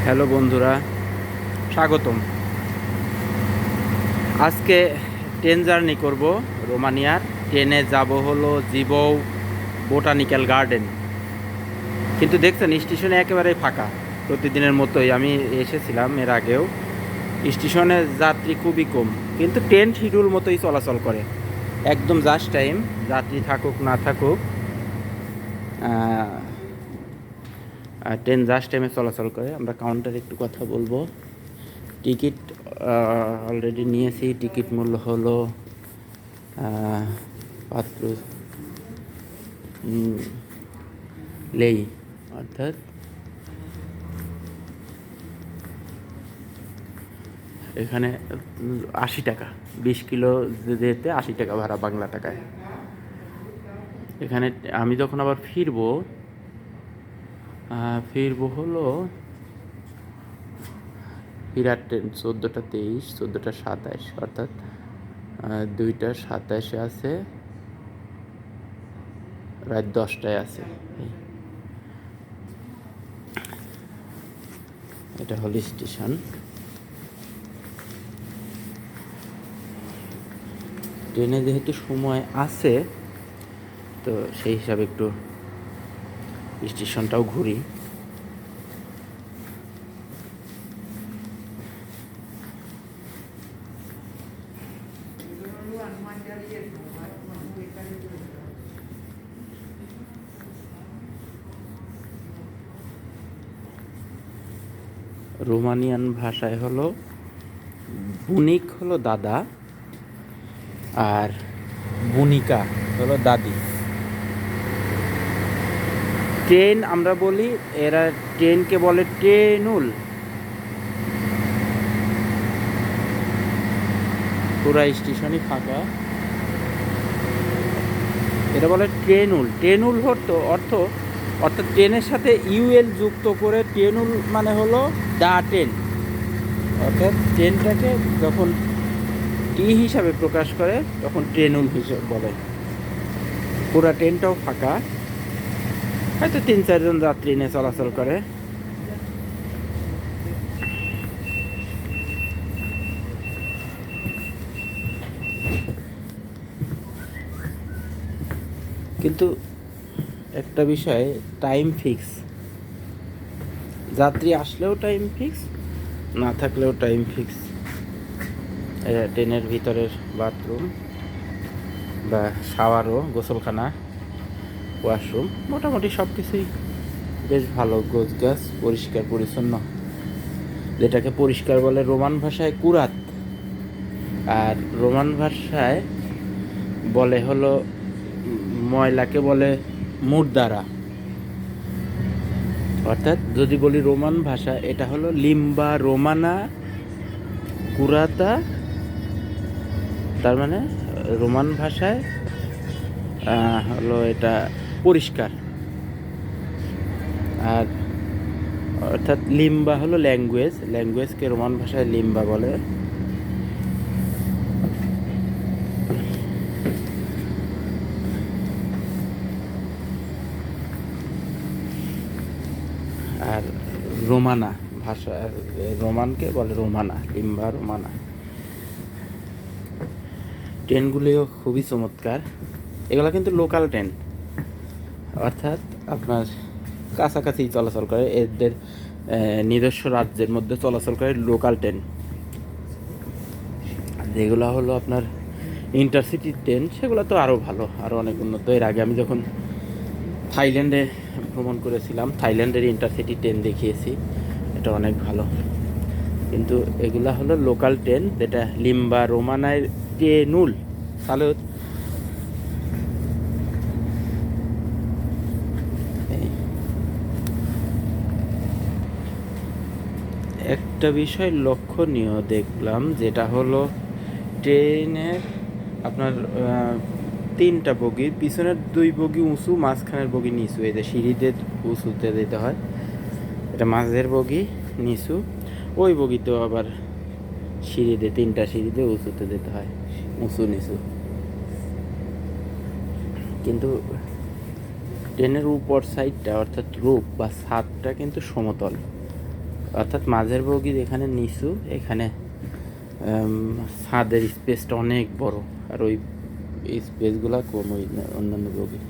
Hello বন্ধুরা, স্বাগতম। আজকে ট্রেন জার্নি করব রোমানিয়ার। ট্রেনে যাব হলো জিবৌ বোটানিক্যাল গার্ডেন। কিন্তু দেখছেন স্টেশনে একেবারেই ফাঁকা, প্রতিদিনের মতোই। আমি এসেছিলাম এর আগেও, স্টেশনে যাত্রী খুবই কম, কিন্তু ট্রেন শিডিউল মতোই চলাচল করে, একদম জাস্ট টাইম। যাত্রী থাকুক না থাকুক, ট্রেন জাস্ট টাইমে চলাচল করে। আমরা কাউন্টারে একটু কথা বলবো। টিকিট অলরেডি নিয়েছি। টিকিট মূল্য হলো পাত্র লেই, অর্থাৎ এখানে 80 টাকা। 20 কিলো যেতে 80 টাকা ভাড়া বাংলা টাকায়। এখানে আমি যখন আবার ফিরবো হলো ফিরার ট্রেন 14টা 23, 14টা 27, অর্থাৎ 2টা 27-এ আছে, রাত 10টায় আছে। এটা হল স্টেশন। ট্রেনে যেহেতু সময় আছে, তো সেই হিসাবে একটু স্টেশনটাও ঘুরি। রোমানিয়ান ভাষায় হলো বুনিক হলো দাদা, আর বুনিকা হলো দাদি। ট্রেন আমরা বলি, এরা ট্রেনকে বলে ট্রেনুল। পুরা স্টেশনই ফাঁকা, এটা বলে ট্রেনুল। ট্রেনুল অর্থাৎ ট্রেনের সাথে ইউএল যুক্ত করে ট্রেনুল মানে হলো দা ট্রেন। অর্থাৎ ট্রেনটাকে যখন টি হিসাবে প্রকাশ করে তখন ট্রেনুল হিসেবে বলে। পুরা ট্রেনটাও ফাঁকা, হয়তো 3-4 জন যাত্রী নিয়ে চলাচল করে। কিন্তু একটা বিষয়, টাইম ফিক্স। যাত্রী আসলেও টাইম ফিক্স, না থাকলেও টাইম ফিক্স। ট্রেনের ভিতরের বাথরুম বা শাওয়ারও, গোসলখানা, ওয়াশরুম, মোটামুটি সব কিছুই বেশ ভালো, গোছগাছ, পরিষ্কার পরিচ্ছন্ন। যেটাকে পরিষ্কার বলে রোমান ভাষায় কুরাত, আর রোমান ভাষায় বলে হলো ময়লাকে বলে মুর্দারা। অর্থাৎ যদি বলি রোমান ভাষা, এটা হলো লিম্বা রোমানা কুরাতা। তার মানে রোমান ভাষায় হলো এটা পরিষ্কার, আর অর্থাৎ লিম্বা হলো ল্যাঙ্গুয়েজকে রোমান ভাষায় লিম্বা বলে। আর রোমানা ভাষা, রোমানকে বলে রোমানা, লিম্বা রোমানা। ট্রেনগুলিও খুবই চমৎকার। এগুলো কিন্তু লোকাল ট্রেন, অর্থাৎ আপনার কাছাকাছি চলাচল করে, এদের নিজস্ব রাজ্যের মধ্যে চলাচল করে লোকাল ট্রেন। যেগুলো হলো আপনার ইন্টারসিটি ট্রেন, সেগুলো তো আরও ভালো, আরও অনেক উন্নত। এর আগে আমি যখন থাইল্যান্ডে ভ্রমণ করেছিলাম, থাইল্যান্ডের ইন্টারসিটি ট্রেন দেখিয়েছি, এটা অনেক ভালো। কিন্তু এগুলা হলো লোকাল ট্রেন, যেটা লিম্বা রোমানায় ট্রেনুল। সালুত। একটা বিষয় লক্ষণীয় দেখলাম, যেটা হলো ট্রেনের আপনার 3টা বগি, পিছনের 2 বগি উঁচু, মাঝখানের বগি নিচু। এই যে সিঁড়িতে উঁচুতে যেতে হয়, এটা মাঝের বগি নিচু। ওই বগিতেও আবার সিঁড়িতে 3টা সিঁড়িতে উঁচুতে যেতে হয়, উঁচু নিচু। কিন্তু ট্রেনের উপর সাইডটা, অর্থাৎ রূপ বা ছাদটা কিন্তু সমতল। অর্থাৎ মাঝের বগির এখানে নিচু, এখানে ছাদের স্পেসটা অনেক বড়, আর ওই স্পেসগুলা কম ওই অন্যান্য বগি।